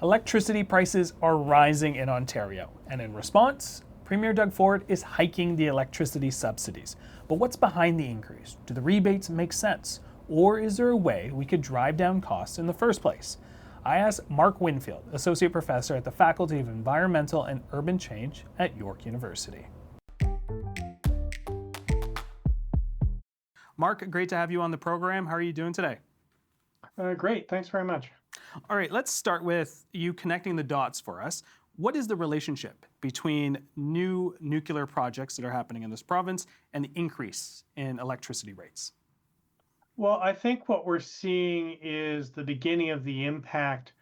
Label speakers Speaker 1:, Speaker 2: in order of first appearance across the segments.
Speaker 1: Electricity prices are rising in Ontario, and in response, Premier Doug Ford is hiking the electricity subsidies. But what's behind the increase? Do the rebates make sense? Or is there a way we could drive down costs in the first place? I asked Mark Winfield, Associate Professor at the Faculty of Environmental and Urban Change at York University. Mark, great to have you on the program. How are you doing today?
Speaker 2: Great, thanks very much.
Speaker 1: All right, let's start with you connecting the dots for us. What is the relationship between new nuclear projects that are happening in this province and the increase in electricity rates?
Speaker 2: Well, I think what we're seeing is the beginning of the impact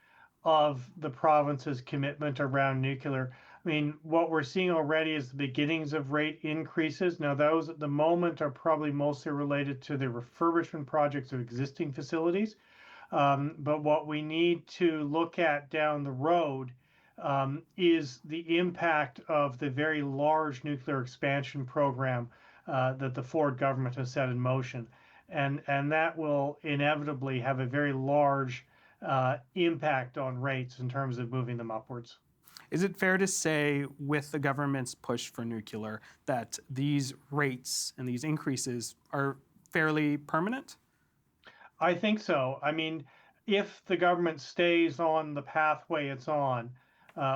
Speaker 2: of the province's commitment around nuclear. I mean, what we're seeing already is the beginnings of rate increases. Now, those at the moment are probably mostly related to the refurbishment projects of existing facilities. But what we need to look at down the road is the impact of the very large nuclear expansion program that the Ford government has set in motion. And that will inevitably have a very large impact on rates in terms of moving them upwards.
Speaker 1: Is it fair to say, with the government's push for nuclear, that these rates and these increases are fairly permanent?
Speaker 2: I think so. I mean, if the government stays on the pathway it's on,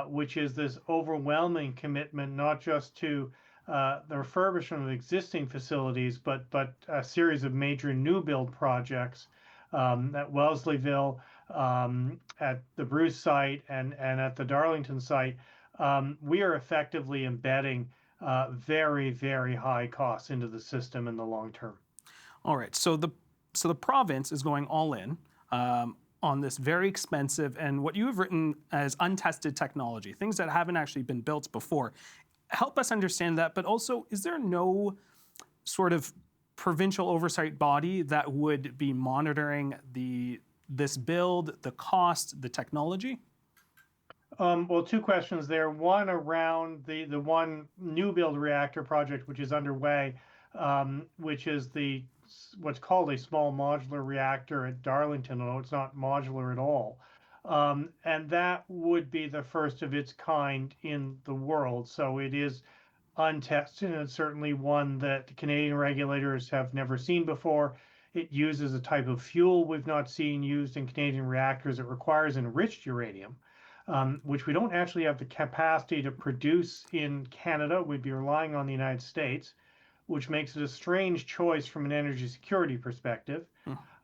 Speaker 2: which is this overwhelming commitment not just to the refurbishment of existing facilities, but a series of major new build projects at Wellesleyville, at the Bruce site, and at the Darlington site, we are effectively embedding very, very high costs into the system in the long term.
Speaker 1: All right, so the province is going all in on this very expensive and what you have written as untested technology, things that haven't actually been built before. Help us understand that, but also, is there no sort of provincial oversight body that would be monitoring this build, the cost, the technology?
Speaker 2: Well, two questions there. One around the one new build reactor project, which is underway, which is what's called a small modular reactor at Darlington, although it's not modular at all. And that would be the first of its kind in the world. So it is untested, and it's certainly one that Canadian regulators have never seen before. It uses a type of fuel we've not seen used in Canadian reactors. It requires enriched uranium, which we don't actually have the capacity to produce in Canada. We'd be relying on the United States, which makes it a strange choice from an energy security perspective.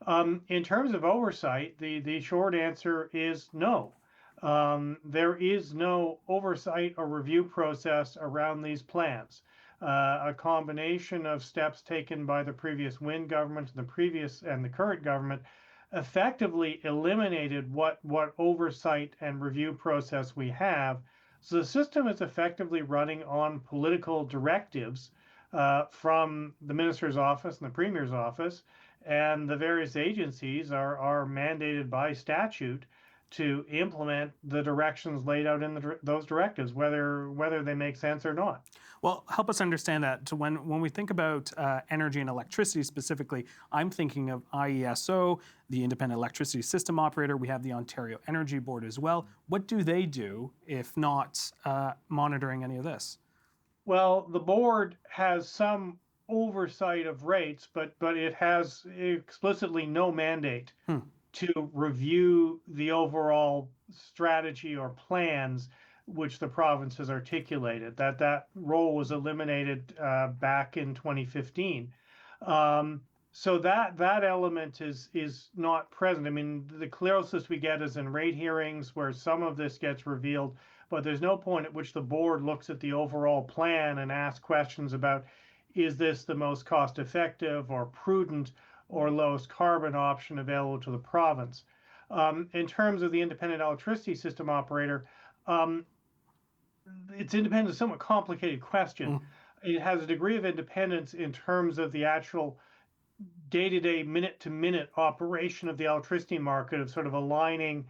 Speaker 2: In terms of oversight, the short answer is no. There is no oversight or review process around these plans. A combination of steps taken by the previous Wynne government and the current government effectively eliminated what oversight and review process we have. So the system is effectively running on political directives from the minister's office and the premier's office, and the various agencies are mandated by statute to implement the directions laid out in those directives, whether they make sense or not.
Speaker 1: Well, help us understand that. So when we think about energy and electricity specifically, I'm thinking of IESO, the Independent Electricity System Operator. We have the Ontario Energy Board as well. What do they do if not monitoring any of this?
Speaker 2: Well, the board has some oversight of rates, but it has explicitly no mandate to review the overall strategy or plans which the province has articulated. That role was eliminated back in 2015. So that element is not present. I mean, the closest we get is in rate hearings where some of this gets revealed, but there's no point at which the board looks at the overall plan and asks questions about, is this the most cost effective or prudent or lowest carbon option available to the province? In terms of the independent electricity system operator, it's independent is a somewhat complicated question. It has a degree of independence in terms of the actual day-to-day, minute-to-minute operation of the electricity market, of sort of aligning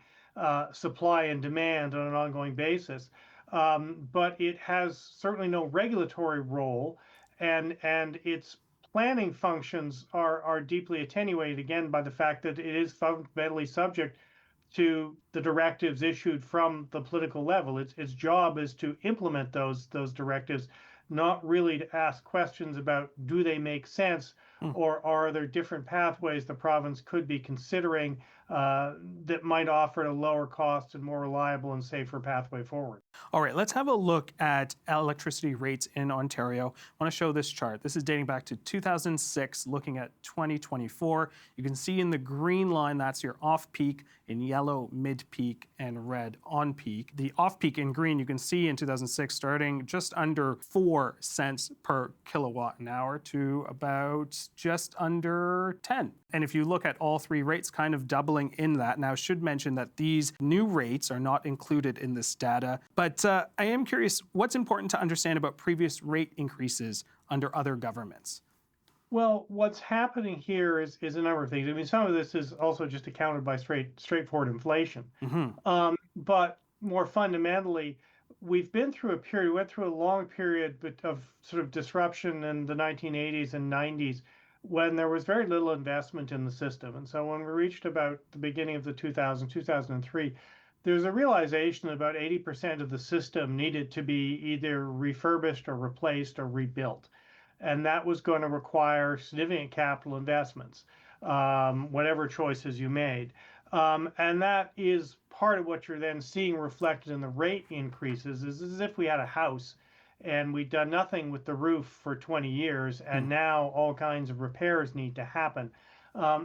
Speaker 2: supply and demand on an ongoing basis. But it has certainly no regulatory role, and its planning functions are deeply attenuated, again, by the fact that it is fundamentally subject to the directives issued from the political level. Its job is to implement those directives, not really to ask questions about do they make sense,
Speaker 1: Hmm.
Speaker 2: or are there different pathways the province could be considering that might offer a lower cost and more reliable and safer pathway forward.
Speaker 1: All right, let's have a look at electricity rates in Ontario. I want to show this chart. This is dating back to 2006, looking at 2024. You can see in the green line, that's your off-peak, in yellow, mid-peak, and red, on-peak. The off-peak in green, you can see in 2006, starting just under 4 cents per kilowatt an hour to about just under 10. And if you look at all three rates, kind of doubling in that. Now, I should mention that these new rates are not included in this data, but I am curious, what's important to understand about previous rate increases under other governments?
Speaker 2: Well, what's happening here is a number of things. I mean, some of this is also just accounted by straightforward inflation.
Speaker 1: Mm-hmm.
Speaker 2: But more fundamentally, we've been through a period, we went through a long period of sort of disruption in the 1980s and 90s when there was very little investment in the system. And so when we reached about the beginning of the 2003, there's a realization that about 80% of the system needed to be either refurbished or replaced or rebuilt. And that was going to require significant capital investments, whatever choices you made. And that is part of what you're then seeing reflected in the rate increases, is as if we had a house and we'd done nothing with the roof for 20 years, and now all kinds of repairs need to happen.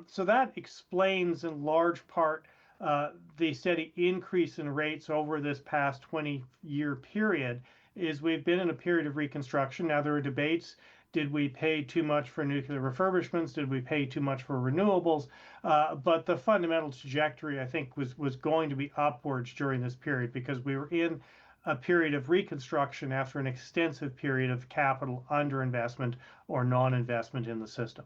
Speaker 2: So that explains in large part the steady increase in rates over this past 20-year period. Is we've been in a period of reconstruction. Now there are debates. Did we pay too much for nuclear refurbishments? Did we pay too much for renewables? But the fundamental trajectory, I think, was going to be upwards during this period because we were in a period of reconstruction after an extensive period of capital underinvestment or non-investment in the system.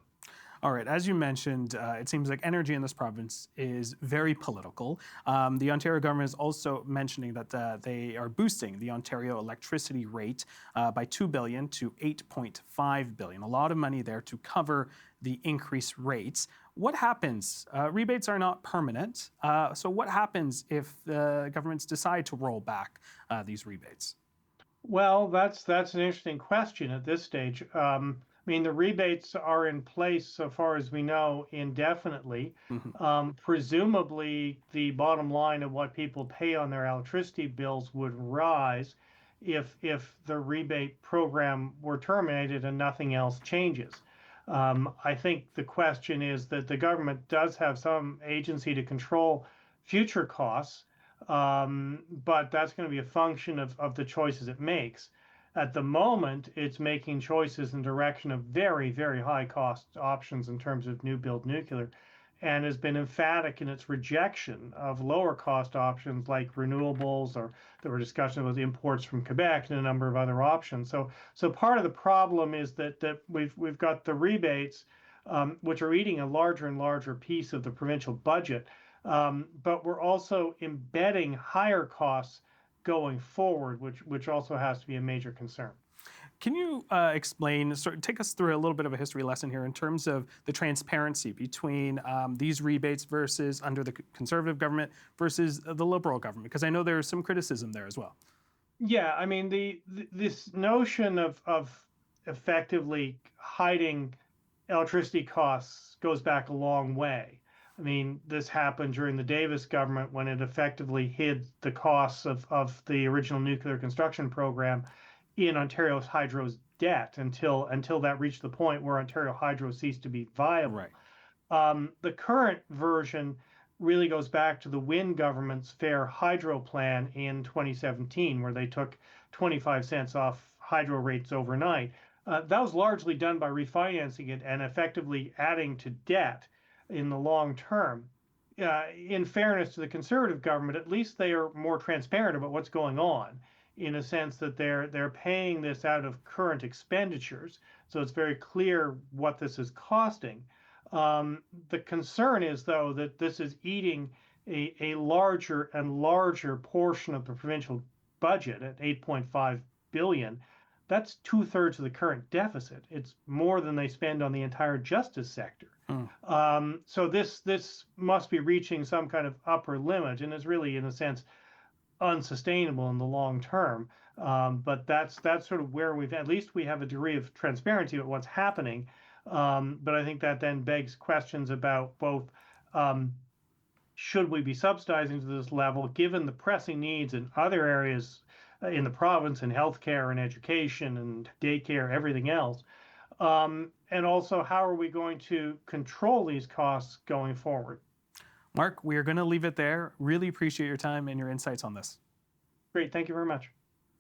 Speaker 1: All right, as you mentioned, it seems like energy in this province is very political. The Ontario government is also mentioning that they are boosting the Ontario electricity rate by $2 billion to $8.5 billion. A lot of money there to cover the increased rates. What happens? Rebates are not permanent. So what happens if the governments decide to roll back these rebates?
Speaker 2: Well, that's an interesting question at this stage. I mean, the rebates are in place, so far as we know, indefinitely.
Speaker 1: Mhm.
Speaker 2: Presumably, the bottom line of what people pay on their electricity bills would rise if the rebate program were terminated and nothing else changes. I think the question is that the government does have some agency to control future costs, but that's going to be a function of the choices it makes. At the moment, it's making choices in direction of very, very high cost options in terms of new build nuclear, and has been emphatic in its rejection of lower cost options like renewables, or there were discussions about imports from Quebec and a number of other options. So part of the problem is that we've got the rebates, which are eating a larger and larger piece of the provincial budget, but we're also embedding higher costs going forward, which also has to be a major concern.
Speaker 1: Can you explain, take us through a little bit of a history lesson here in terms of the transparency between these rebates versus under the Conservative government versus the Liberal government? Because I know there's some criticism there as well.
Speaker 2: Yeah, I mean this notion of effectively hiding electricity costs goes back a long way. I mean, this happened during the Davis government when it effectively hid the costs of the original nuclear construction program in Ontario's hydro's debt until that reached the point where Ontario Hydro ceased to be viable.
Speaker 1: Right.
Speaker 2: The current version really goes back to the Wynne government's Fair Hydro Plan in 2017, where they took 25 cents off hydro rates overnight. That was largely done by refinancing it and effectively adding to debt in the long term. In fairness to the Conservative government, at least they are more transparent about what's going on, in a sense that they're paying this out of current expenditures, so it's very clear what this is costing. The concern is, though, that this is eating a larger and larger portion of the provincial budget at 8.5 billion. that's 2/3 of the current deficit. It's more than they spend on the entire justice sector. So this must be reaching some kind of upper limit, and is really, in a sense, unsustainable in the long term. But that's sort of where at least we have a degree of transparency about what's happening. But I think that then begs questions about both, should we be subsidizing to this level given the pressing needs in other areas in the province, in healthcare and education and daycare, everything else. And also, how are we going to control these costs going forward?
Speaker 1: Mark, we are going to leave it there. Really appreciate your time and your insights on this.
Speaker 2: Great. Thank you very much.